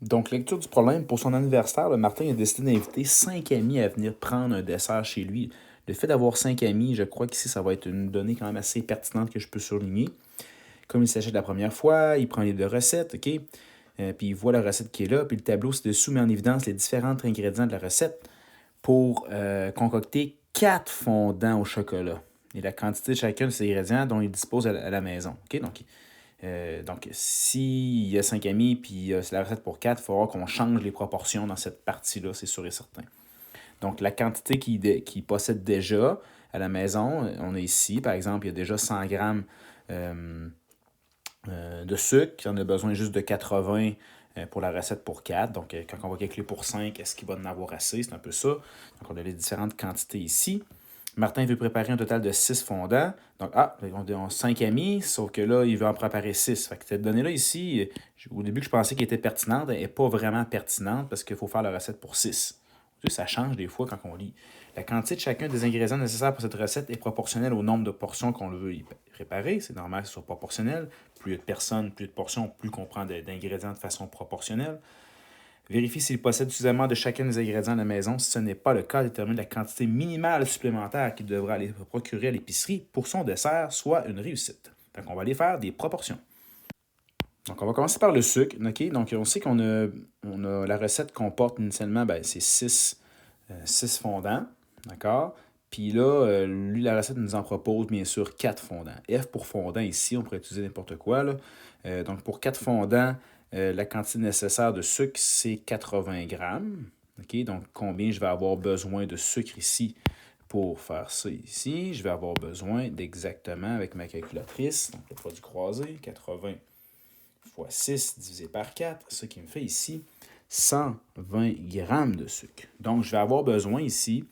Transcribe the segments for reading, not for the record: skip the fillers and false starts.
Donc, lecture du problème. Pour son anniversaire, Martin a décidé d'inviter 5 amis à venir prendre un dessert chez lui. Le fait d'avoir 5 amis, je crois qu'ici, ça va être une donnée quand même assez pertinente que je peux souligner. Comme il s'agit de la première fois, il prend les deux recettes, OK? Puis il voit la recette qui est là, puis le tableau ci-dessous met en évidence les différents ingrédients de la recette pour concocter 4 fondants au chocolat et la quantité de chacun de ces ingrédients dont il dispose à la maison. OK? Donc, s'il y a 5 amis puis c'est la recette pour 4, il faudra qu'on change les proportions dans cette partie-là, c'est sûr et certain. Donc, la quantité qu'il possède déjà à la maison, on a ici, par exemple, il y a déjà 100 grammes de sucre. Il en a besoin juste de 80 pour la recette pour 4. Donc, quand on va calculer pour 5, est-ce qu'il va en avoir assez? C'est un peu ça. Donc, on a les différentes quantités ici. Martin veut préparer un total de 6 fondants. Donc, on a 5 amis, sauf que là, il veut en préparer 6. Fait que cette donnée-là ici, au début, je pensais qu'elle était pertinente. Elle n'est pas vraiment pertinente parce qu'il faut faire la recette pour 6. Ça change des fois quand on lit. La quantité de chacun des ingrédients nécessaires pour cette recette est proportionnelle au nombre de portions qu'on veut y préparer. C'est normal que ce soit proportionnel. Plus il y a de personnes, plus il y a de portions, plus on prend d'ingrédients de façon proportionnelle. Vérifie s'il possède suffisamment de chacun des ingrédients à la maison. Si ce n'est pas le cas, détermine la quantité minimale supplémentaire qu'il devra aller procurer à l'épicerie pour son dessert, soit une réussite. Donc, on va aller faire des proportions. Donc, on va commencer par le sucre. Okay? Donc, on sait qu'on a la recette comporte initialement, c'est 6 fondants. D'accord? Puis là, lui, la recette nous en propose bien sûr 4 fondants. F pour fondant ici, on pourrait utiliser n'importe quoi. Là. Donc, pour 4 fondants, la quantité nécessaire de sucre, c'est 80 grammes. Okay? Donc, combien je vais avoir besoin de sucre ici pour faire ça ici? Je vais avoir besoin d'exactement, avec ma calculatrice, donc le produit croisé, 80 fois 6 divisé par 4, ce qui me fait ici 120 grammes de sucre. Donc, je vais avoir besoin ici,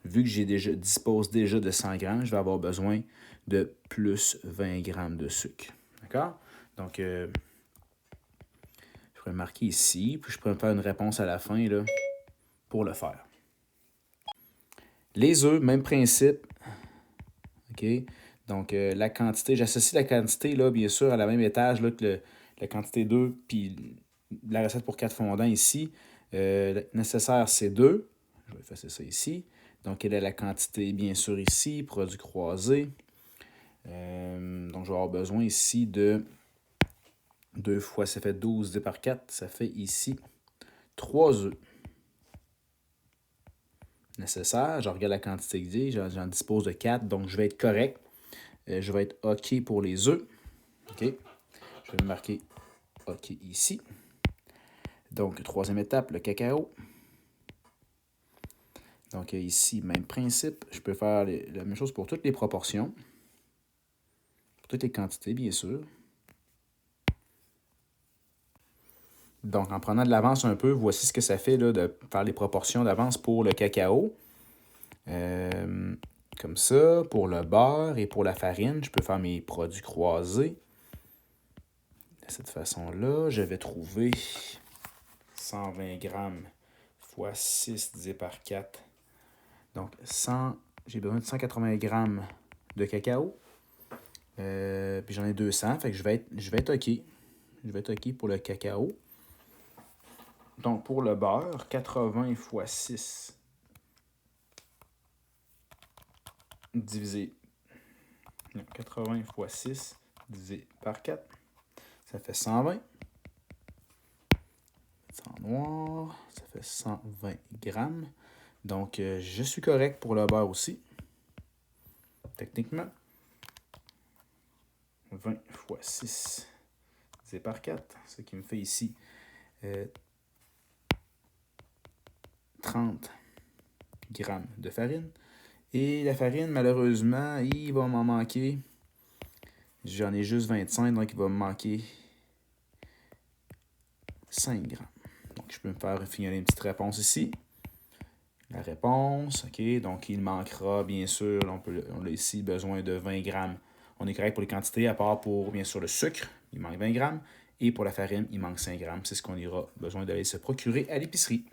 vu que dispose déjà de 100 grammes, je vais avoir besoin de plus 20 grammes de sucre. D'accord? Donc, je pourrais marquer ici, puis je pourrais faire une réponse à la fin là, pour le faire. Les œufs, même principe. OK? Donc, la quantité, j'associe la quantité, là, bien sûr, à la même étage là, que la quantité d'œufs, puis la recette pour 4 fondants ici. Nécessaire, c'est 2. Je vais effacer ça ici. Donc, quelle est la quantité, bien sûr, ici, produit croisé. Donc, je vais avoir besoin ici de 2 fois, ça fait 12 divisé par 4, ça fait ici 3 œufs. Nécessaire, je regarde la quantité que j'ai, j'en dispose de 4, donc je vais être correct. Je vais être OK pour les œufs. OK. Je vais marquer OK ici. Donc, troisième étape, le cacao. Donc, ici, même principe. Je peux faire la même chose pour toutes les proportions. Pour toutes les quantités, bien sûr. Donc, en prenant de l'avance un peu, voici ce que ça fait là, de faire les proportions d'avance pour le cacao. Comme ça, pour le beurre et pour la farine, je peux faire mes produits croisés. De cette façon-là, je vais trouver 120 grammes fois 6 divisé par 4. Donc, j'ai besoin de 180 grammes de cacao. Puis j'en ai 200, fait que je vais être OK. Je vais être OK pour le cacao. Donc, pour le beurre, 80 fois 6 divisé... Non, 80 fois 6 divisé par 4, ça fait 120. C'est en noir, ça fait 120 grammes. Donc, je suis correct pour le beurre aussi. Techniquement. 20 fois 6 divisé par 4, ce qui me fait ici 30 grammes de farine. Et la farine, malheureusement, il va m'en manquer. J'en ai juste 25, donc il va me manquer 5 grammes. Donc, je peux me faire fignoler une petite réponse ici. La réponse, OK, donc il manquera, bien sûr, on a ici besoin de 20 grammes. On est correct pour les quantités, à part pour, bien sûr, le sucre, il manque 20 grammes. Et pour la farine, il manque 5 grammes. C'est ce qu'on aura besoin d'aller se procurer à l'épicerie.